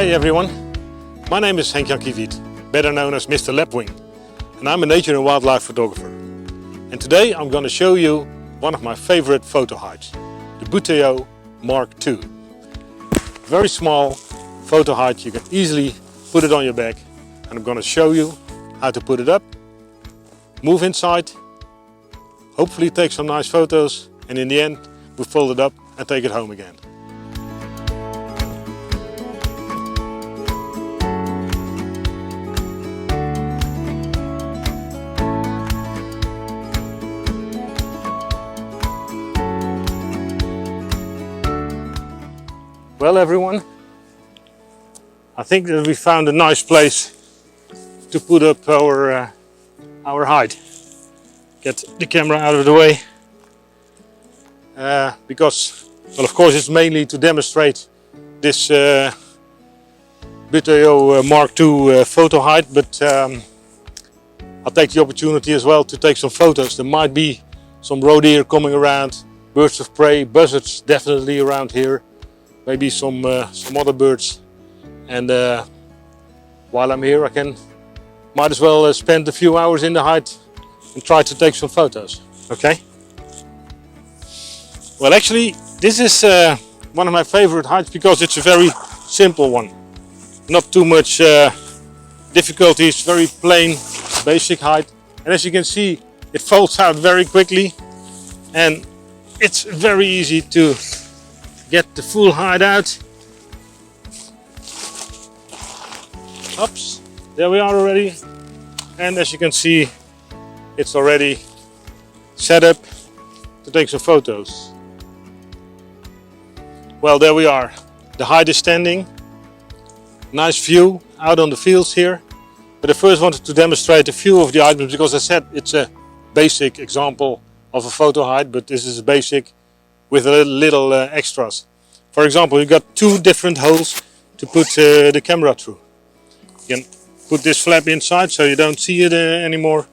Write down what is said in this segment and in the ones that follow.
Hey everyone, my name is Henk-Jan Kiewiet, better known as Mr. Lapwing, and I'm a nature and wildlife photographer. And today I'm going to show you one of my favorite photo hides, the Buteo Mark II. Very small photo hide, you can easily put it on your back, and I'm going to show you how to put it up, move inside, hopefully take some nice photos, and in the end we fold it up and take it home again. Well everyone, I think that we found a nice place to put up our hide. Get the camera out of the way, because, well, of course it's mainly to demonstrate this Buteo Mark II photo hide, but I'll take the opportunity as well to take some photos. There might be some roe deer coming around, birds of prey, buzzards definitely around here. Maybe some other birds, and while I'm here I might as well spend a few hours in the hide and try to take some photos. Okay? Well, actually this is one of my favorite hides because it's a very simple one. Not too much difficulties, very plain, basic hide. And as you can see, it folds out very quickly and it's very easy to get the full hide out. Oops, there we are already. And as you can see, it's already set up to take some photos. Well, there we are. The hide is standing. Nice view out on the fields here. But I first wanted to demonstrate a few of the items because I said it's a basic example of a photo hide, but this is basic with a little extras. For example, you got two different holes to put the camera through. You can put this flap inside so you don't see it anymore.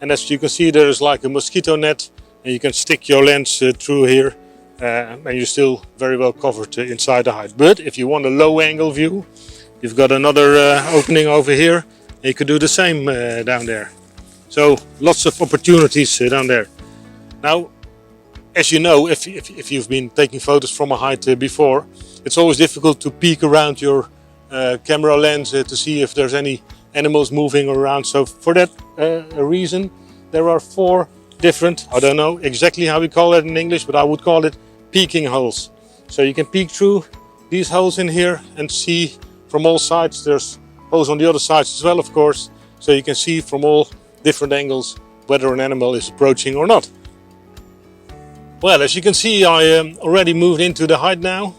And as you can see, there's like a mosquito net, and you can stick your lens through here, and you're still very well covered inside the hide. But if you want a low angle view, you've got another opening over here, and you could do the same down there. So lots of opportunities down there. Now, as you know, if you've been taking photos from a hide before, it's always difficult to peek around your camera lens to see if there's any animals moving around. So for that reason, there are 4 different, I don't know exactly how we call it in English, but I would call it peeking holes. So you can peek through these holes in here and see from all sides. There's holes on the other sides as well, of course, so you can see from all different angles whether an animal is approaching or not. Well, as you can see, I already moved into the hide now,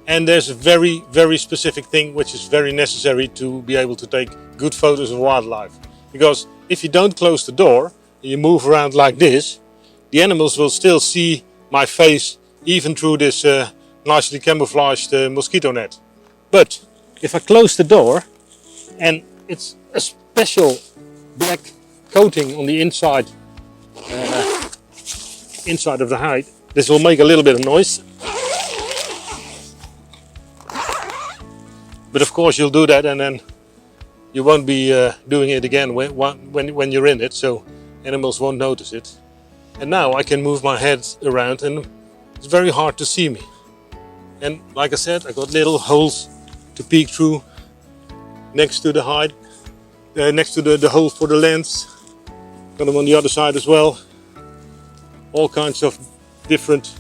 and there's a very, very specific thing which is very necessary to be able to take good photos of wildlife. Because if you don't close the door and you move around like this, the animals will still see my face even through this nicely camouflaged mosquito net. But if I close the door, and it's a special black coating on the inside of the hide, this will make a little bit of noise. But of course you'll do that and then you won't be doing it again when you're in it, so animals won't notice it. And now I can move my head around and it's very hard to see me. And like I said, I got little holes to peek through next to the hide, next to the hole for the lens. Got them on the other side as well. All kinds of different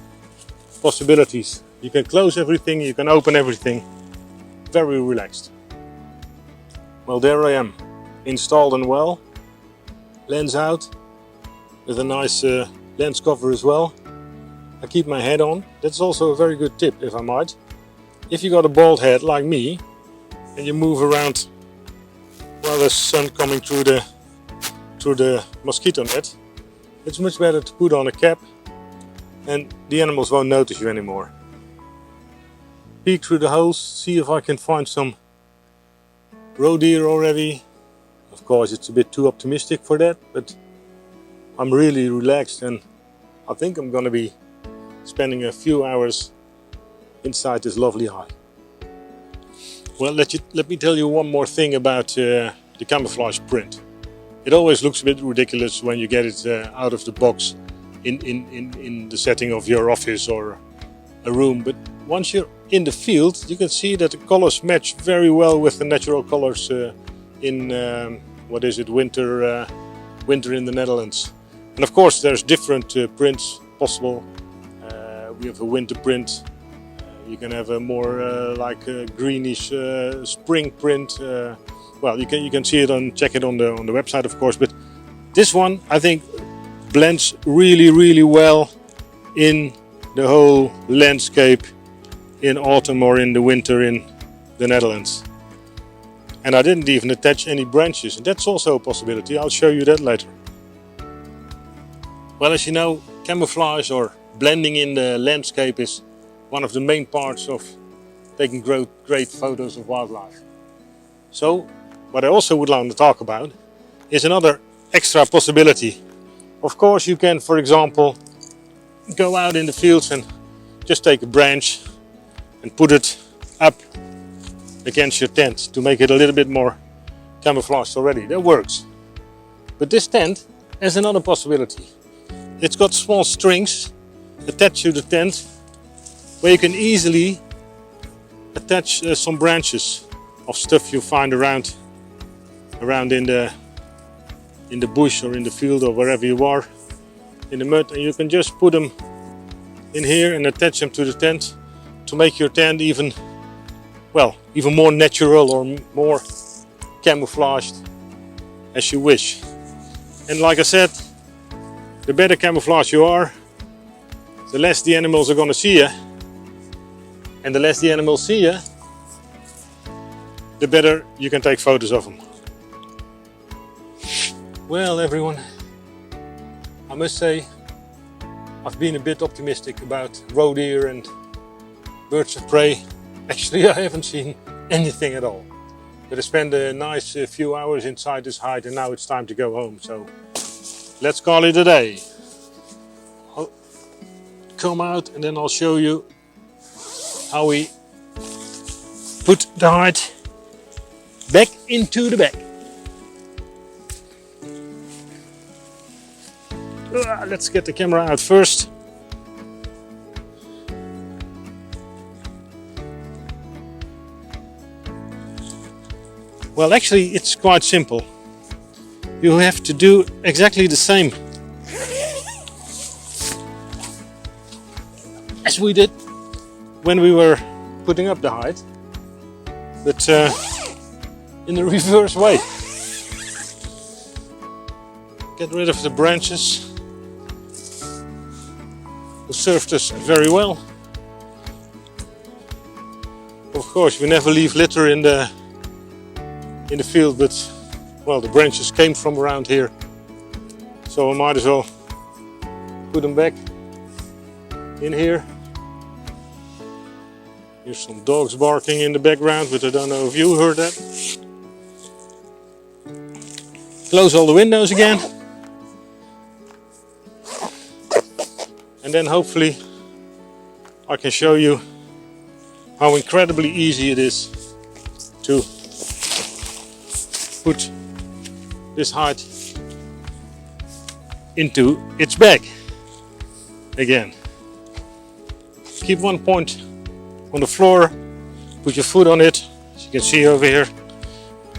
possibilities. You can close everything, you can open everything. Very relaxed. Well, there I am, installed and well. Lens out, with a nice lens cover as well. I keep my head on. That's also a very good tip, if I might. If you got a bald head like me, and you move around while there's sun coming through the mosquito net, it's much better to put on a cap and the animals won't notice you anymore. Peek through the holes, see if I can find some roe deer already. Of course it's a bit too optimistic for that, but I'm really relaxed and I think I'm gonna be spending a few hours inside this lovely hide. Well, let me tell you one more thing about the camouflage print. It always looks a bit ridiculous when you get it out of the box in the setting of your office or a room, but once you're in the field you can see that the colors match very well with the natural colors in what is it, winter in the Netherlands. And of course there's different prints possible. We have a winter print. You can have a more like a greenish spring print. Well, you can see it check it on the website, of course. But this one I think blends really well in the whole landscape in autumn or in the winter in the Netherlands. And I didn't even attach any branches, and that's also a possibility. I'll show you that later. Well, as you know, camouflage or blending in the landscape is one of the main parts of taking great photos of wildlife. So what I also would like to talk about is another extra possibility. Of course you can, for example, go out in the fields and just take a branch and put it up against your tent to make it a little bit more camouflaged already. That works. But this tent has another possibility. It's got small strings attached to the tent where you can easily attach some branches of stuff you find around in the bush or in the field or wherever you are in the mud, and you can just put them in here and attach them to the tent to make your tent even more natural or more camouflaged as you wish. And like I said, the better camouflage you are, the less the animals are going to see you. And the less the animals see you, the better you can take photos of them. Well, everyone, I must say I've been a bit optimistic about roe deer and birds of prey. Actually, I haven't seen anything at all. But I spent a nice few hours inside this hide, and now it's time to go home. So let's call it a day. I'll come out and then I'll show you how we put the hide back into the bag. Let's get the camera out first. Well, actually it's quite simple. You have to do exactly the same as we did when we were putting up the hide, but in the reverse way. Get rid of the branches who served us very well. Of course, we never leave litter in the field, but well, the branches came from around here, so I might as well put them back in here. Here's some dogs barking in the background, but I don't know if you heard that. Close all the windows again. And then hopefully I can show you how incredibly easy it is to put this hide into its bag again. Keep one point on the floor, put your foot on it, as you can see over here.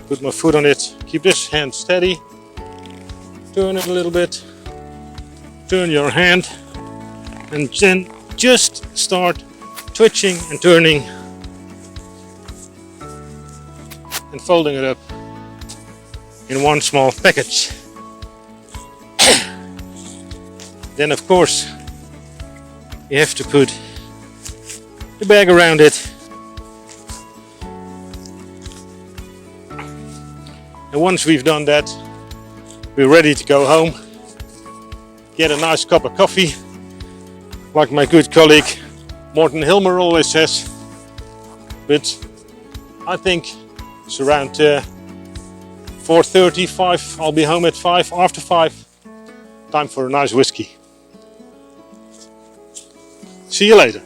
Put my foot on it, keep this hand steady, turn it a little bit, turn your hand, and then just start twitching and turning and folding it up in one small package. Then of course you have to put the bag around it, and once we've done that, we're ready to go home, get a nice cup of coffee, like my good colleague Morten Hilmer always says. But I think it's around 4:30, 5. I'll be home at 5, after 5. Time for a nice whiskey. See you later.